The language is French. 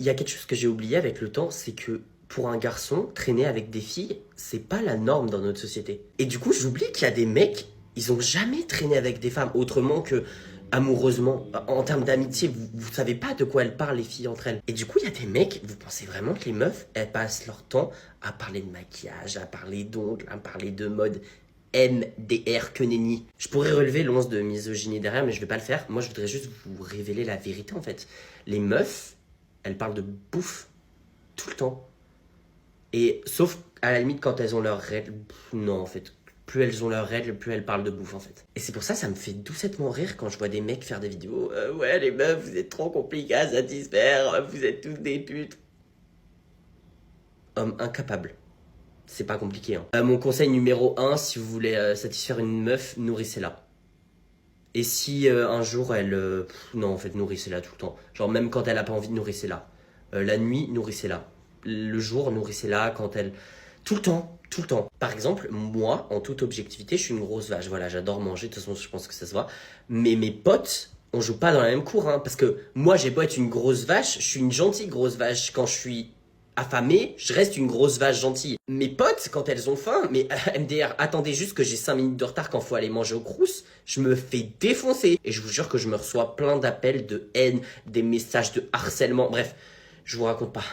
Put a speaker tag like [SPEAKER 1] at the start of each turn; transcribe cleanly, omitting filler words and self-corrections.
[SPEAKER 1] Il y a quelque chose que j'ai oublié avec le temps, c'est que pour un garçon, traîner avec des filles, c'est pas la norme dans notre société. Et du coup, j'oublie qu'il y a des mecs, ils ont jamais traîné avec des femmes autrement que amoureusement. En termes d'amitié, vous savez pas de quoi elles parlent les filles entre elles. Et du coup, il y a des mecs, vous pensez vraiment que les meufs, elles passent leur temps à parler de maquillage, à parler d'ongles, à parler de mode MDR que nenni. Je pourrais relever l'once de misogynie derrière, mais je vais pas le faire. Moi, je voudrais juste vous révéler la vérité en fait. Les meufs, elles parlent de bouffe tout le temps. Et sauf à la limite quand elles ont leurs règles, non en fait. Plus elles ont leurs règles, plus elles parlent de bouffe en fait. Et c'est pour ça, ça me fait doucettement rire quand je vois des mecs faire des vidéos. Ouais les meufs, vous êtes trop compliqués à satisfaire, vous êtes tous des putes. Homme incapable. C'est pas compliqué. Hein. Mon conseil numéro 1, si vous voulez satisfaire une meuf, nourrissez-la. Et si un jour elle... non en fait, nourrissez-la tout le temps. Genre même quand elle a pas envie de nourrissez-la. La nuit, nourrissez-la. Le jour, nourrissez-la quand elle... Tout le temps, tout le temps. Par exemple, moi, en toute objectivité, je suis une grosse vache. Voilà, j'adore manger, de toute façon, je pense que ça se voit. Mais mes potes, on joue pas dans la même cour, hein, parce que moi, j'ai beau être une grosse vache, je suis une gentille grosse vache. Quand je suis affamé, je reste une grosse vache gentille. Mes potes, quand elles ont faim, mais MDR, attendez juste que j'ai 5 minutes de retard quand faut aller manger au crous, je me fais défoncer. Et je vous jure que je me reçois plein d'appels de haine, des messages de harcèlement, bref, je vous raconte pas.